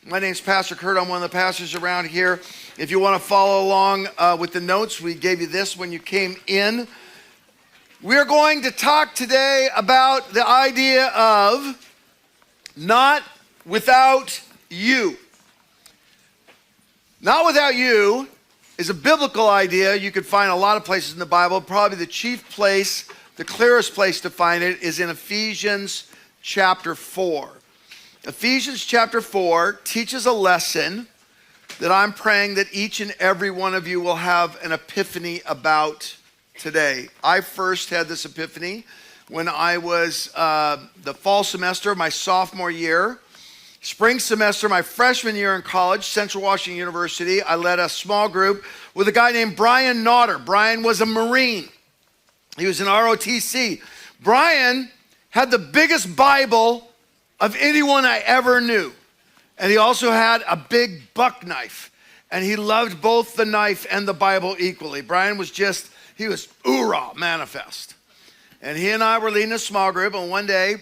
My name's Pastor Kurt. I'm one of the pastors around here. If you want to follow along with the notes, we gave you this when you came in. We're going to talk today about the idea of not without you. Not without you is a biblical idea you could find a lot of places in the Bible. Probably the chief place, the clearest place to find it is in Ephesians chapter 4. Ephesians chapter 4 teaches a lesson that I'm praying that each and every one of you will have an epiphany about today. I first had this epiphany when I was the fall semester of my sophomore year. Spring semester, my freshman year in college, Central Washington University, I led a small group with a guy named Brian Naughter. Brian was a Marine. He was in ROTC. Brian had the biggest Bible of anyone I ever knew. And he also had a big buck knife. And he loved both the knife and the Bible equally. Brian was he was oorah manifest. And he and I were leading a small group, and one day,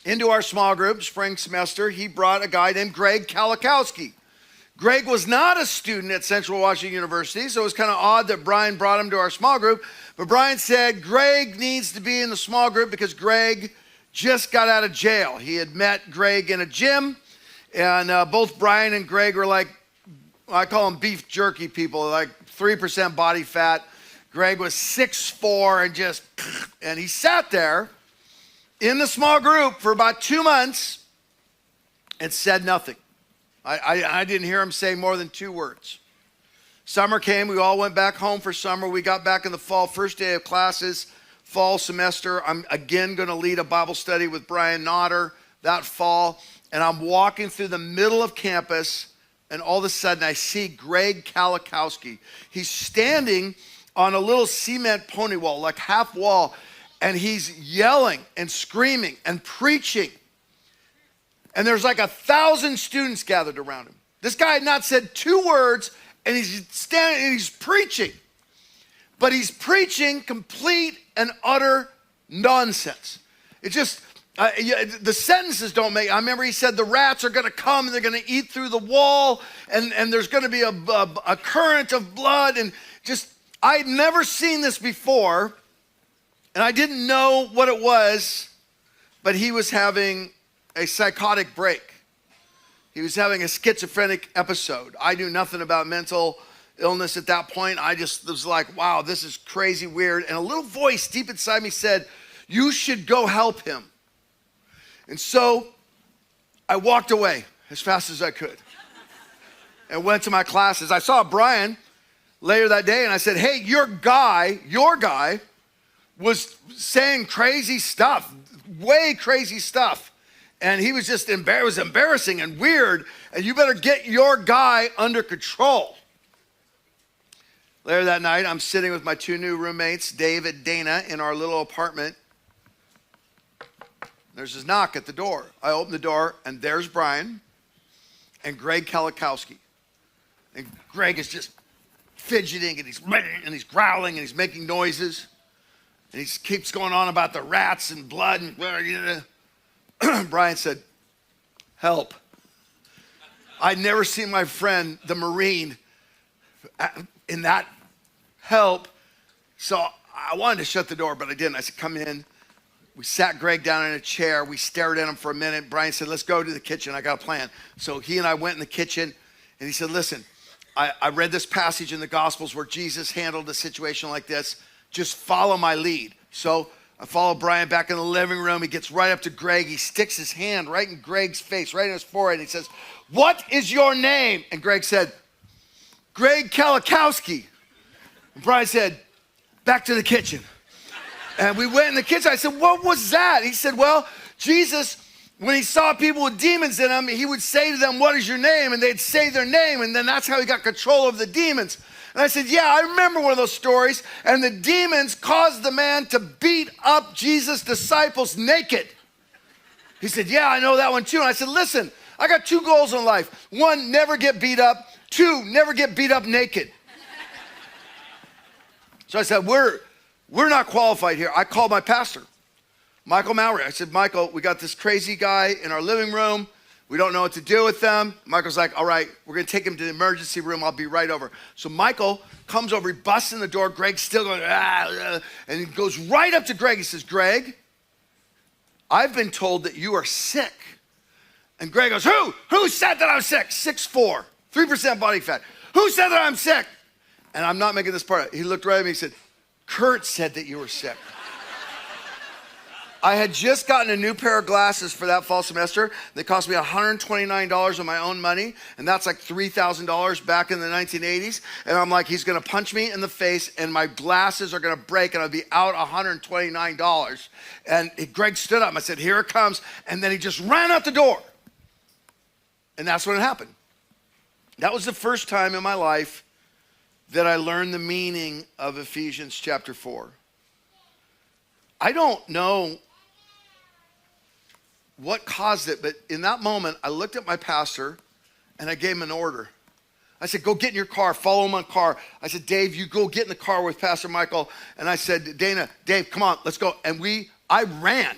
into our small group, spring semester, he brought a guy named Greg Kalakowski. Greg was not a student at Central Washington University, so it was kind of odd that Brian brought him to our small group. But Brian said Greg needs to be in the small group because Greg just got out of jail. He had met Greg in a gym, and both Brian and Greg were like, I call them beef jerky people, like 3% body fat. Greg was 6'4", and he sat there in the small group for about 2 months and said nothing. I didn't hear him say more than 2 words. Summer came, we all went back home for summer. We got back in the fall, first day of classes, fall semester. I'm again gonna lead a Bible study with Brian Naughter that fall. And I'm walking through the middle of campus, and all of a sudden I see Greg Kalakowski. He's standing on a little cement pony wall, like half wall, and he's yelling and screaming and preaching. And there's like 1,000 students gathered around him. This guy had not said 2 words, and he's standing and he's preaching. But he's preaching complete and utter nonsense. It just, the sentences don't make, I remember he said the rats are gonna come and they're gonna eat through the wall, and there's gonna be a current of blood, and just, I'd never seen this before, and I didn't know what it was, but he was having a psychotic break. He was having a schizophrenic episode. I knew nothing about mental illness at that point. I just was like, wow, this is crazy weird. And a little voice deep inside me said, you should go help him. And so I walked away as fast as I could and went to my classes. I saw Brian later that day and I said, hey, your guy was saying crazy stuff, way crazy stuff. And he was just it was embarrassing and weird, and you better get your guy under control. Later that night, I'm sitting with my 2 new roommates, Dave and Dana, in our little apartment. There's this knock at the door. I open the door, and there's Brian and Greg Kalakowski. And Greg is just fidgeting, and he's growling, and he's making noises. And he keeps going on about the rats and blood. And Brian said, help. I'd never seen my friend, the Marine, in that help. So I wanted to shut the door, but I didn't. I said, come in. We sat Greg down in a chair. We stared at him for a minute. Brian said, let's go to the kitchen. I got a plan. So he and I went in the kitchen, and he said, listen, I read this passage in the Gospels where Jesus handled a situation like this. Just follow my lead. So I follow Brian back in the living room. He gets right up to Greg. He sticks his hand right in Greg's face, right in his forehead. And he says, what is your name? And Greg said, Greg Kalakowski. And Brian said, back to the kitchen. And we went in the kitchen. I said, what was that? He said, well, Jesus, when he saw people with demons in them, he would say to them, what is your name? And they'd say their name. And then that's how he got control of the demons. And I said, yeah, I remember one of those stories. And the demons caused the man to beat up Jesus' disciples naked. He said, yeah, I know that one too. And I said, listen, I got 2 goals in life. 1, never get beat up. 2, never get beat up naked. So I said, we're not qualified here. I called my pastor, Michael Mowry. I said, Michael, we got this crazy guy in our living room. We don't know what to do with them. Michael's like, all right, we're going to take him to the emergency room. I'll be right over. So Michael comes over, he busts in the door. Greg's still going, and he goes right up to Greg. He says, Greg, I've been told that you are sick. And Greg goes, who? Who said that I'm sick? 6'4", 3% body fat. Who said that I'm sick? And I'm not making this part. He looked right at me and said, Kurt said that you were sick. I had just gotten a new pair of glasses for that fall semester. They cost me $129 of my own money, and that's like $3,000 back in the 1980s. And I'm like, he's gonna punch me in the face, and my glasses are gonna break, and I'll be out $129. And Greg stood up, and I said, here it comes. And then he just ran out the door. And that's when it happened. That was the first time in my life that I learned the meaning of Ephesians chapter 4. I don't know what caused it, but in that moment, I looked at my pastor and I gave him an order. I said, go get in your car, follow my car. I said, Dave, you go get in the car with Pastor Michael. And I said, Dave, come on, let's go. And I ran.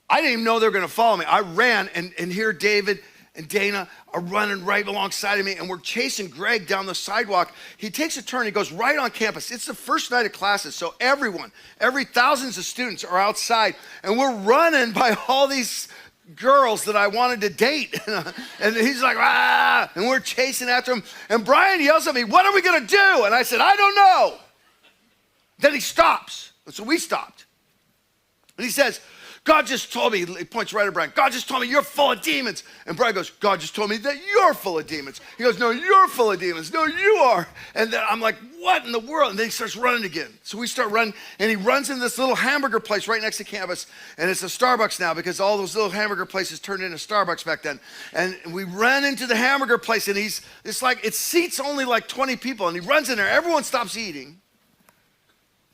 I didn't even know they were gonna follow me. I ran, and here David and Dana are running right alongside of me, and we're chasing Greg down the sidewalk. He takes a turn, he goes right on campus. It's the first night of classes, so every thousands of students are outside, and we're running by all these girls that I wanted to date. And he's like, ah, and we're chasing after him. And Brian yells at me, what are we gonna do? And I said, I don't know. Then he stops, and so we stopped. And he says, God just told me, he points right at Brian, God just told me you're full of demons. And Brian goes, God just told me that you're full of demons. He goes, no, you're full of demons. No, you are. And then I'm like, what in the world? And then he starts running again. So we start running, and he runs in this little hamburger place right next to campus. And it's a Starbucks now, because all those little hamburger places turned into Starbucks back then. And we ran into the hamburger place, and it seats only like 20 people. And he runs in there, everyone stops eating.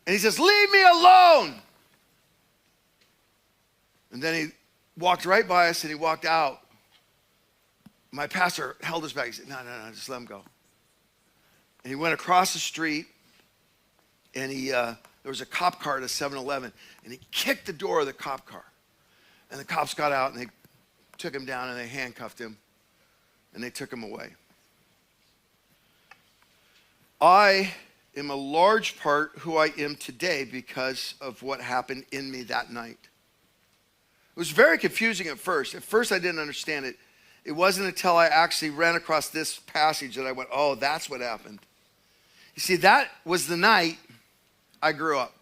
And he says, leave me alone. And then he walked right by us, and he walked out. My pastor held us back. He said, no, just let him go. And he went across the street, and there was a cop car at a 7-Eleven, and he kicked the door of the cop car. And the cops got out, and they took him down, and they handcuffed him, and they took him away. I am a large part who I am today because of what happened in me that night. It was very confusing at first. At first, I didn't understand it. It wasn't until I actually ran across this passage that I went, oh, that's what happened. You see, that was the night I grew up.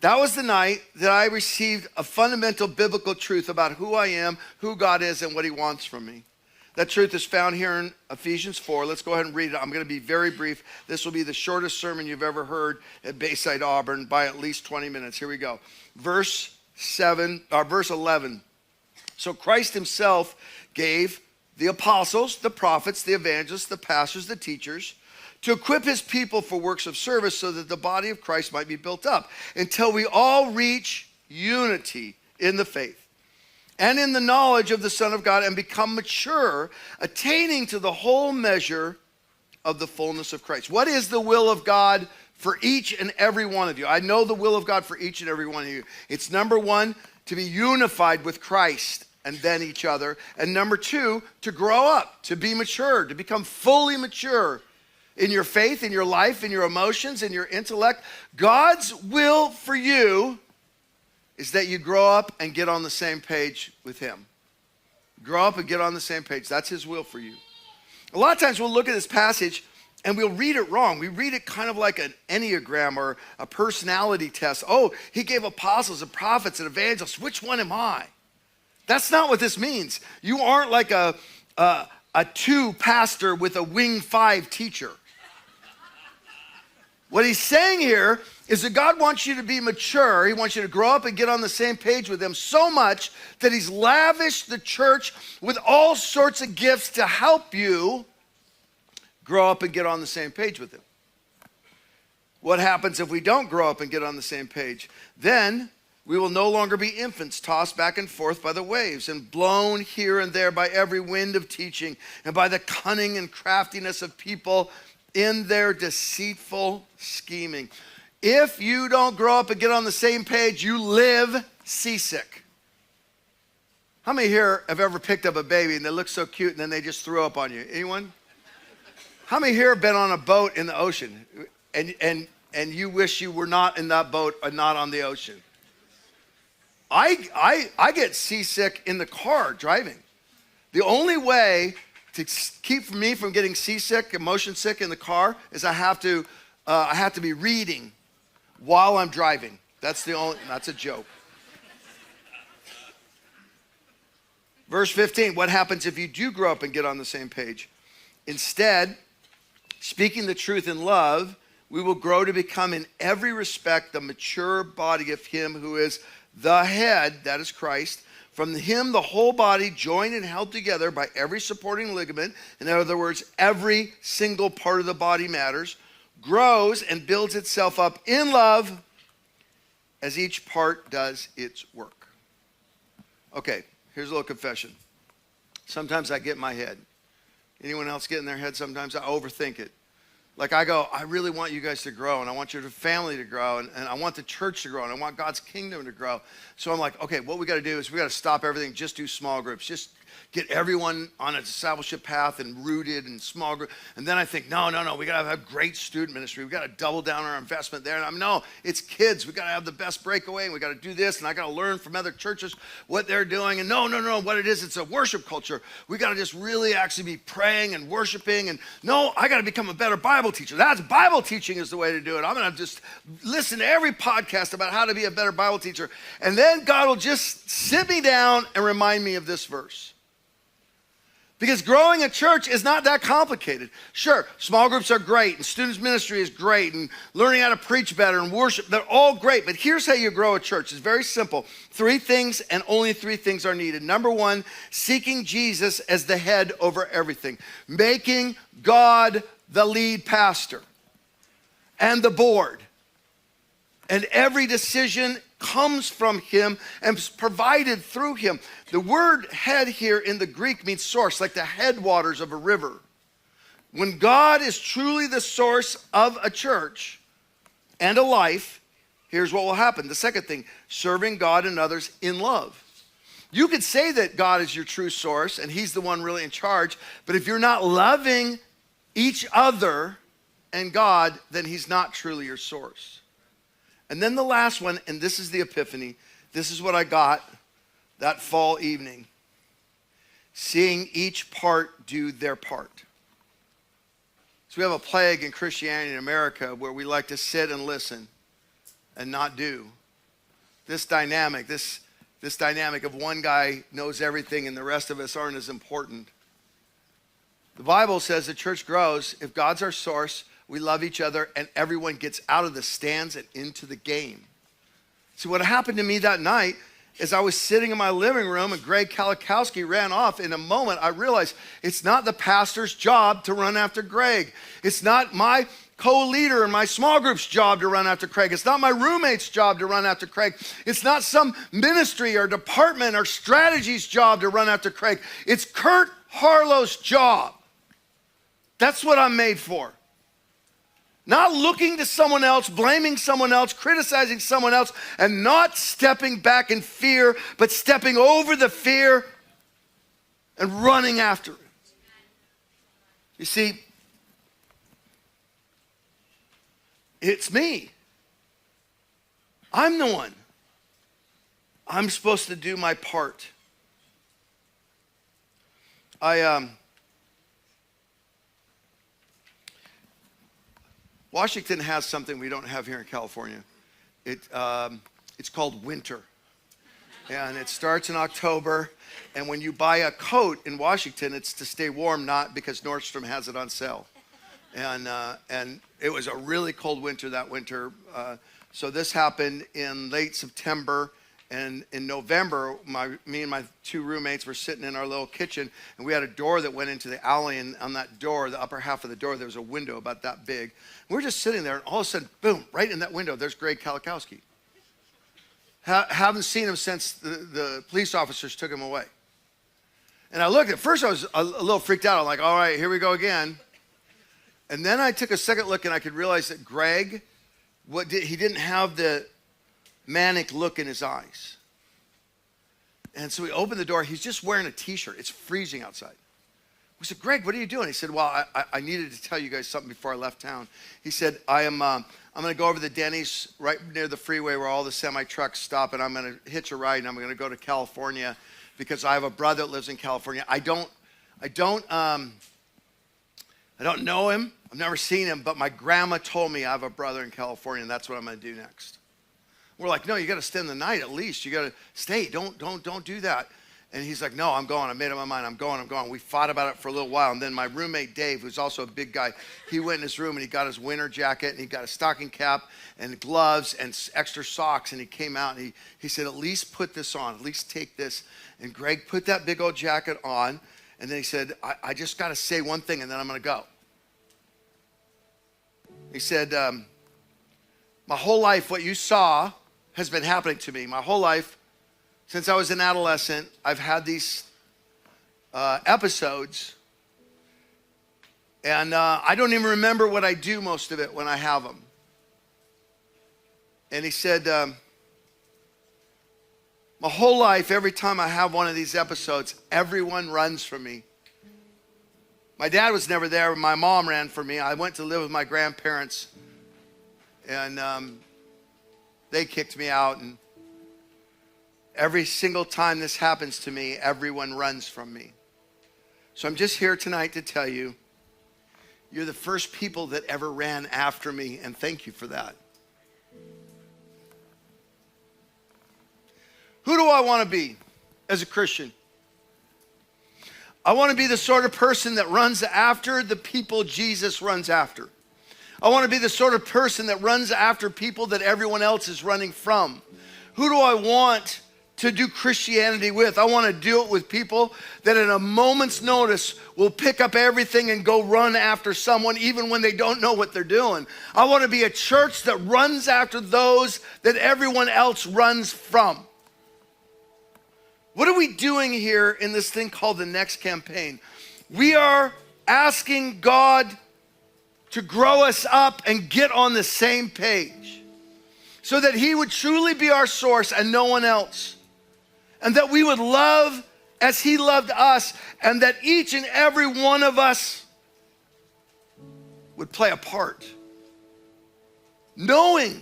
That was the night that I received a fundamental biblical truth about who I am, who God is, and what he wants from me. That truth is found here in Ephesians 4. Let's go ahead and read it. I'm going to be very brief. This will be the shortest sermon you've ever heard at Bayside Auburn by at least 20 minutes. Here we go. Verse 11. So Christ himself gave the apostles, the prophets, the evangelists, the pastors, the teachers, to equip his people for works of service so that the body of Christ might be built up until we all reach unity in the faith and in the knowledge of the Son of God and become mature, attaining to the whole measure of the fullness of Christ. What is the will of God for each and every one of you? I know the will of God for each and every one of you. It's number one, to be unified with Christ and then each other. And number two, to grow up, to be mature, to become fully mature in your faith, in your life, in your emotions, in your intellect. God's will for you is that you grow up and get on the same page with him. Grow up and get on the same page. That's his will for you. A lot of times we'll look at this passage and we'll read it wrong. We read it kind of like an Enneagram or a personality test. Oh, he gave apostles and prophets and evangelists. Which one am I? That's not what this means. You aren't like a 2 pastor with a wing 5 teacher. What he's saying here is that God wants you to be mature. He wants you to grow up and get on the same page with him so much that he's lavished the church with all sorts of gifts to help you grow up and get on the same page with him. What happens if we don't grow up and get on the same page? Then we will no longer be infants tossed back and forth by the waves and blown here and there by every wind of teaching and by the cunning and craftiness of people in their deceitful scheming. If you don't grow up and get on the same page, you live seasick. How many here have ever picked up a baby and they look so cute and then they just threw up on you? Anyone? How many here have been on a boat in the ocean and you wish you were not in that boat or not on the ocean? I get seasick in the car driving. The only way to keep me from getting seasick, motion sick in the car is I have to be reading while I'm driving. That's a joke. Verse 15, what happens if you do grow up and get on the same page? Instead, speaking the truth in love, we will grow to become in every respect the mature body of him who is the head, that is Christ. From him, the whole body, joined and held together by every supporting ligament, in other words, every single part of the body matters, grows and builds itself up in love as each part does its work. Okay, here's a little confession. Sometimes I get in my head. Anyone else get in their head? Sometimes I overthink it. Like I go, I really want you guys to grow, and I want your family to grow, and I want the church to grow, and I want God's kingdom to grow. So I'm like, okay, what we got to do is we got to stop everything, just do small groups, just get everyone on a discipleship path and rooted in small group. And then I think, no, we got to have a great student ministry. We got to double down our investment there. And no, it's kids. We got to have the best breakaway, and we got to do this, and I got to learn from other churches what they're doing. And no, what it is, it's a worship culture. We got to just really actually be praying and worshiping. And no, I got to become a better Bible teacher. That's Bible teaching is the way to do it. I'm going to just listen to every podcast about how to be a better Bible teacher. And then God will just sit me down and remind me of this verse. Because growing a church is not that complicated. Sure, small groups are great, and students ministry is great, and learning how to preach better and worship, they're all great. But here's how you grow a church. It's very simple. 3 things, and only 3 things are needed. Number 1, seeking Jesus as the head over everything. Making God the lead pastor and the board. And every decision comes from him and is provided through him. The word head here in the Greek means source, like the headwaters of a river. When God is truly the source of a church and a life, here's what will happen. The second thing, serving God and others in love. You could say that God is your true source and he's the one really in charge, but if you're not loving each other and God, then he's not truly your source. And then the last one, and this is the epiphany. This is what I got that fall evening. Seeing each part do their part. So we have a plague in Christianity in America where we like to sit and listen and not do. This dynamic of one guy knows everything and the rest of us aren't as important. The Bible says the church grows if God's our source, we love each other, and everyone gets out of the stands and into the game. See, what happened to me that night is I was sitting in my living room and Greg Kalikowski ran off. In a moment, I realized it's not the pastor's job to run after Greg. It's not my co-leader in my small group's job to run after Craig. It's not my roommate's job to run after Craig. It's not some ministry or department or strategy's job to run after Craig. It's Kurt Harlow's job. That's what I'm made for. Not looking to someone else, blaming someone else, criticizing someone else, and not stepping back in fear, but stepping over the fear and running after it. You see, it's me. I'm the one. I'm supposed to do my part. Washington has something we don't have here in California. It's called winter. And it starts in October. And when you buy a coat in Washington, it's to stay warm, not because Nordstrom has it on sale. And it was a really cold winter that winter. So this happened in late September. And in November, me and my 2 roommates were sitting in our little kitchen, and we had a door that went into the alley, and on that door, the upper half of the door, there was a window about that big. And we were just sitting there, and all of a sudden, boom, right in that window, there's Greg Kalikowski. Haven't seen him since the police officers took him away. And I looked, at first I was a little freaked out. I'm like, all right, here we go again. And then I took a second look, and I could realize that Greg, he didn't have the manic look in his eyes. And so we opened the door. He's just wearing a t-shirt. It's freezing outside. We said, Greg, what are you doing? He said, well, I needed to tell you guys something before I left town. He said, I'm going to go over to the Denny's right near the freeway where all the semi-trucks stop, and I'm going to hitch a ride, and I'm going to go to California because I have a brother that lives in California. I don't know him. I've never seen him, but my grandma told me I have a brother in California, and that's what I'm going to do next. We're like, no, you got to spend the night at least. You got to stay. Don't do that. And he's like, no, I'm going. I made up my mind. I'm going. We fought about it for a little while. And then my roommate, Dave, who's also a big guy, he went in his room and he got his winter jacket and he got a stocking cap and gloves and extra socks. And he came out and he said, at least put this on. At least take this. And Greg put that big old jacket on. And then he said, I just got to say one thing and then I'm going to go. He said, my whole life, what you saw has been happening to me. My whole life, since I was an adolescent, I've had these episodes, and I don't even remember what I do most of it when I have them. And he said, my whole life, every time I have one of these episodes, everyone runs from me. My dad was never there. My mom ran from me. I went to live with my grandparents, and they kicked me out, and every single time this happens to me, everyone runs from me. So I'm just here tonight to tell you, you're the first people that ever ran after me, and thank you for that. Who do I want to be as a Christian? I want to be the sort of person that runs after the people Jesus runs after. I want to be the sort of person that runs after people that everyone else is running from. Who do I want to do Christianity with? I want to do it with people that at a moment's notice will pick up everything and go run after someone even when they don't know what they're doing. I want to be a church that runs after those that everyone else runs from. What are we doing here in this thing called the Next Campaign? We are asking God to grow us up and get on the same page so that he would truly be our source and no one else. And that we would love as he loved us, and that each and every one of us would play a part, knowing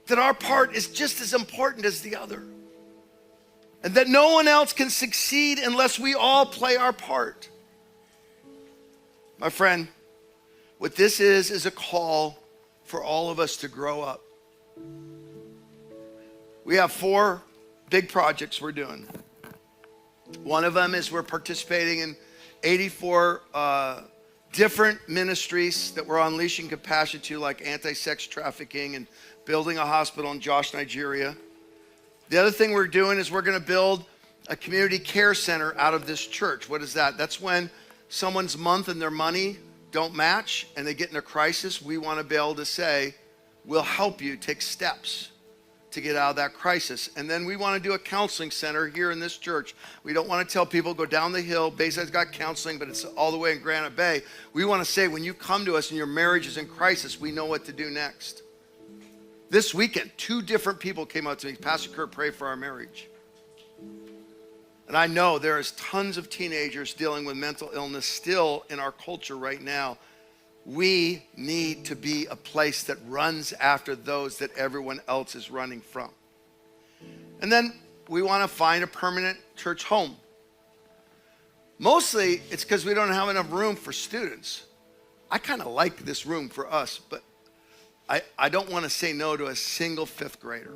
that our part is just as important as the other. And that no one else can succeed unless we all play our part. My friend, what this is a call for all of us to grow up. We have 4 big projects we're doing. One of them is we're participating in 84 different ministries that we're unleashing compassion to, like anti-sex trafficking and building a hospital in Jos, Nigeria. The other thing we're doing is we're going to build a community care center out of this church. What is that? That's when someone's month and their money don't match and they get in a crisis. We want to be able to say, we'll help you take steps to get out of that crisis. And then we want to do a counseling center here in this church. We don't want to tell people, go down the hill. Bayside's got counseling, but it's all the way in Granite Bay. We want to say, when you come to us and your marriage is in crisis, we know what to do next. This weekend, 2 different people came up to me, Pastor Kurt, pray for our marriage. And I know there is tons of teenagers dealing with mental illness still in our culture right now. We need to be a place that runs after those that everyone else is running from. And then we want to find a permanent church home. Mostly it's because we don't have enough room for students. I kind of like this room for us, but I don't want to say no to a single 5th grader.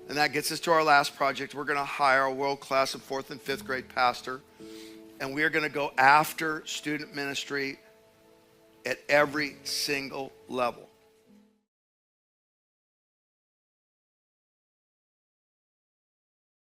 And that gets us to our last project. We're going to hire a world-class 4th and 5th grade pastor. And we are going to go after student ministry at every single level.